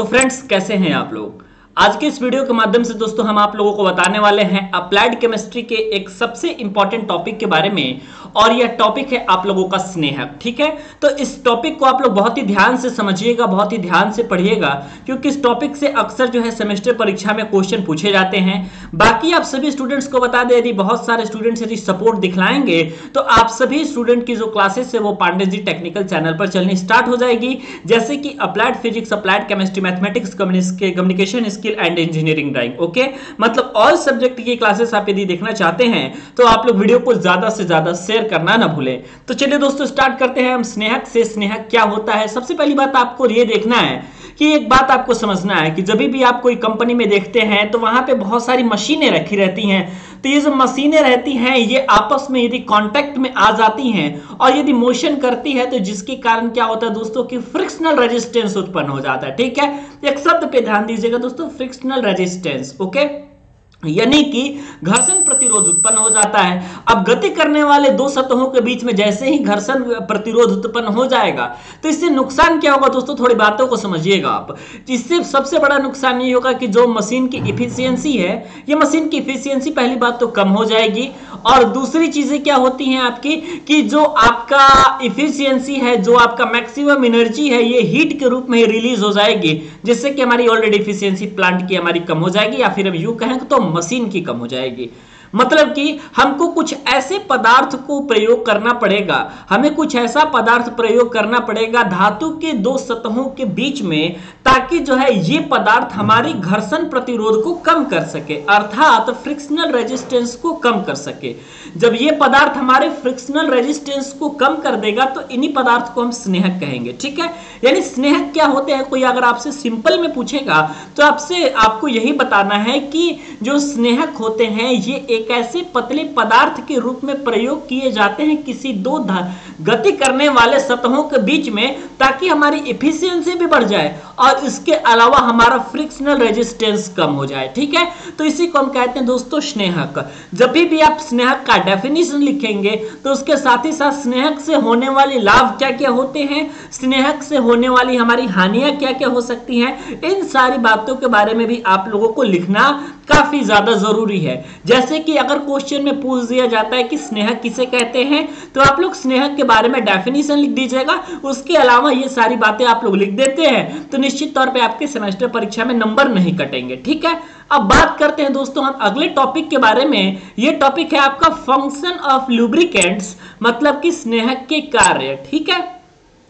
तो फ्रेंड्स कैसे हैं आप लोग। आज के इस वीडियो के माध्यम से दोस्तों हम आप लोगों को बताने वाले हैं अप्लाइड केमिस्ट्री के एक सबसे इंपॉर्टेंट टॉपिक के बारे में, और यह टॉपिक है आप लोगों का स्नेहक। ठीक है, तो इस टॉपिक को आप लोग बहुत ही ध्यान से समझिएगा, बहुत ही ध्यान से पढ़िएगा, क्योंकि इस टॉपिक से अक्सर जो है सेमेस्टर परीक्षा में क्वेश्चन पूछे जाते हैं। बाकी आप सभी स्टूडेंट्स को बता दें, यदि बहुत सारे स्टूडेंट्स यदि सपोर्ट दिखलाएंगे तो आप सभी स्टूडेंट की जो क्लासेस है वो पांडे जी टेक्निकल चैनल पर चलनी स्टार्ट हो जाएगी, जैसे कि applied physics, applied chemistry, mathematics, communication skill and engineering drawing. Okay, मतलब ऑल सब्जेक्ट की क्लासेस आप यदि देखना चाहते हैं तो आप लोग वीडियो को ज्यादा से ज्यादा शेयर करना ना भूलें। तो चलिए दोस्तों स्टार्ट करते हैं हम स्नेहक से। स्नेहक क्या होता है, सबसे पहली बात आपको ये देखना है कि एक बात आपको समझना है कि जब भी आप कोई कंपनी में देखते हैं तो वहां पे बहुत सारी मशीनें रखी रहती हैं। तो ये जो मशीनें रहती हैं ये आपस में यदि कांटेक्ट में आ जाती हैं और यदि मोशन करती है तो जिसके कारण क्या होता है दोस्तों कि फ्रिक्शनल रेजिस्टेंस उत्पन्न हो जाता है। ठीक है, एक शब्द पे ध्यान दीजिएगा दोस्तों, फ्रिक्शनल रेजिस्टेंस। ओके, यानी कि घर्षण प्रतिरोध उत्पन्न हो जाता है। अब गति करने वाले दो सतहों के बीच में जैसे ही घर्षण प्रतिरोध उत्पन्न हो जाएगा तो इससे नुकसान क्या होगा दोस्तों, थोड़ी बातों को समझिएगा आप। इससे सबसे बड़ा नुकसान ये होगा कि जो मशीन की इफिशियंसी है, ये मशीन की इफिशियंसी पहली बात तो कम हो जाएगी, और दूसरी चीजें क्या होती हैं आपकी कि जो आपका इफिशियंसी है, जो आपका मैक्सिमम एनर्जी है, ये हीट के रूप में रिलीज हो जाएगी, जिससे कि हमारी ऑलरेडी इफिशियंसी प्लांट की हमारी कम हो जाएगी, या फिर हम यूं कहें तो मशीन की कम हो जाएगी। मतलब कि हमको कुछ ऐसे पदार्थ को प्रयोग करना पड़ेगा, हमें कुछ ऐसा पदार्थ प्रयोग करना पड़ेगा धातु के दो सतहों के बीच में, ताकि जो है ये पदार्थ हमारी घर्षण प्रतिरोध को कम कर सके, अर्थात फ्रिक्शनल रेजिस्टेंस को कम कर सके। जब ये पदार्थ हमारे फ्रिक्शनल रेजिस्टेंस को कम कर देगा तो इन्हीं पदार्थ को हम स्नेहक कहेंगे। ठीक है, यानी स्नेहक क्या होते हैं, कोई अगर आपसे सिंपल में पूछेगा तो आपको यही बताना है कि जो स्नेहक होते हैं ये एक ऐसे पतले पदार्थ के रूप में प्रयोग किए जाते हैं किसी दो गति करने वाले सतहों के बीच में, ताकि हमारी एफिशिएंसी भी बढ़ जाए और इसके अलावा हमारा फ्रिक्शनल रेजिस्टेंस कम हो जाए। ठीक है, तो इसी को हम कहते हैं दोस्तों स्नेहक। जब भी आप स्नेहक का डेफिनेशन लिखेंगे तो उसके साथ ही साथ स्नेहक से होने वाले लाभ क्या क्या होते हैं, स्नेहक से होने वाली हमारी हानियां क्या क्या हो सकती हैं, इन सारी बातों के बारे में भी आप लोगों को लिखना काफी ज्यादा जरूरी है। जैसे कि अगर क्वेश्चन में पूछ दिया जाता है कि स्नेहक किसे कहते हैं, तो आप लोग स्नेहक के बारे में डेफिनेशन लिख दीजिएगा, उसके अलावा ये सारी बातें आप लोग लिख देते हैं तो निश्चित तौर पे आपके सेमेस्टर परीक्षा में नंबर नहीं कटेंगे। ठीक है, अब बात करते हैं दोस्तों हम अगले टॉपिक के बारे में। ये टॉपिक है आपका फंक्शन ऑफ लुब्रिकेंट्स, मतलब कि स्नेहक के कार्य। ठीक है,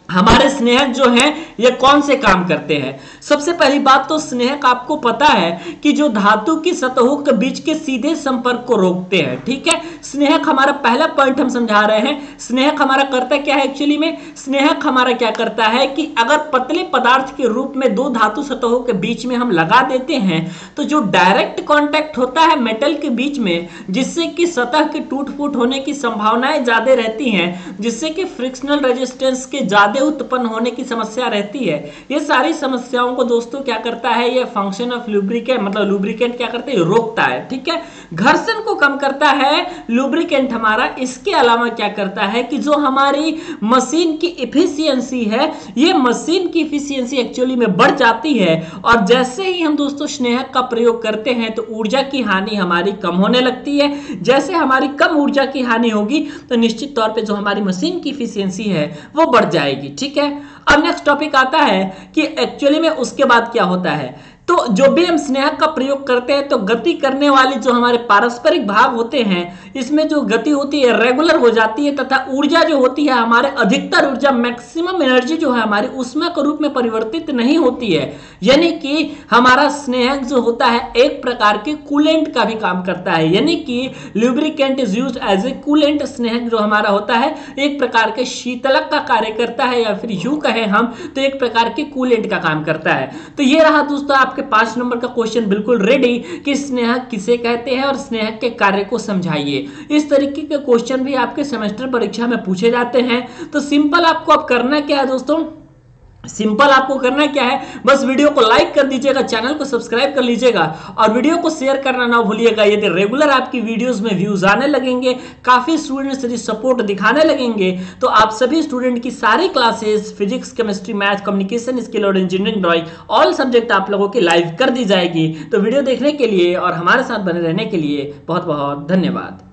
हमारे स्नेहक जो हैं ये कौन से काम करते हैं। सबसे पहली बात तो स्नेहक आपको पता है कि जो धातु की सतहों के बीच के सीधे संपर्क को रोकते हैं। ठीक है, स्नेहक हमारा पहला पॉइंट हम समझा रहे हैं। स्नेहक हमारा करता क्या है एक्चुअली में, स्नेहक हमारा क्या करता है कि अगर पतले पदार्थ के रूप में दो धातु सतहों के बीच में हम लगा देते हैं तो जो डायरेक्ट कॉन्टैक्ट होता है मेटल के बीच में, जिससे कि सतह के टूट फूट होने की संभावनाएं ज्यादा रहती हैं, जिससे कि फ्रिक्शनल रेजिस्टेंस के ज्यादा उत्पन्न होने की समस्या रहती है। ये सारी समस्याओं को दोस्तों क्या करता है, ये फंक्शन ऑफ लुब्रिकेंट, मतलब लुब्रिकेंट क्या करते हैं, रोकता है। ठीक है, घर्षण को कम करता है लुब्रिकेंट हमारा। इसके अलावा क्या करता है कि जो हमारी मशीन की इफिशियंसी है, ये मशीन की इफिशियंसी एक्चुअली में बढ़ जाती है, और जैसे ही हम दोस्तों स्नेहक का प्रयोग करते हैं तो ऊर्जा की हानि हमारी कम होने लगती है। जैसे हमारी कम ऊर्जा की हानि होगी तो निश्चित तौर पे जो हमारी मशीन की इफिशियंसी है वो बढ़ जाएगी। ठीक है, अब नेक्स्ट टॉपिक आता है कि एक्चुअली में उसके बाद क्या होता है। तो जो भी हम स्नेहक का प्रयोग करते हैं तो गति करने वाले जो हमारे पारस्परिक भाव होते हैं, इसमें जो गति होती है रेगुलर हो जाती है, तथा ऊर्जा जो होती है हमारे अधिकतर ऊर्जा, मैक्सिमम एनर्जी जो है हमारी ऊष्मा के रूप में परिवर्तित नहीं होती है। यानी कि हमारा स्नेहक जो होता है एक प्रकार के कूलेंट का भी काम करता है, यानी कि lubricant is used as a coolant. स्नेहक जो हमारा होता है एक प्रकार के शीतलक का कार्य करता है, या फिर यूं कहें हम तो एक प्रकार के कूलेंट का काम करता है। तो ये रहा दोस्तों आपके 5 नंबर का क्वेश्चन बिल्कुल रेडी कि स्नेहक किसे कहते हैं और स्नेहक के कार्य को समझाइए। इस तरीके के क्वेश्चन भी आपके सेमेस्टर परीक्षा में पूछे जाते हैं। तो सिंपल आपको अब करना क्या है दोस्तों, सिंपल आपको करना क्या है, बस वीडियो को लाइक कर दीजिएगा, चैनल को सब्सक्राइब कर लीजिएगा और वीडियो को शेयर करना ना भूलिएगा। यदि रेगुलर आपकी वीडियोस में व्यूज आने लगेंगे, काफी स्टूडेंट्स यदि सपोर्ट दिखाने लगेंगे, तो आप सभी स्टूडेंट की सारी classes physics, chemistry, math, communication skill और इंजीनियरिंग, ड्राइंग, ऑल सब्जेक्ट आप लोगों की लाइव कर दी जाएगी। तो वीडियो देखने के लिए और हमारे साथ बने रहने के लिए बहुत बहुत धन्यवाद।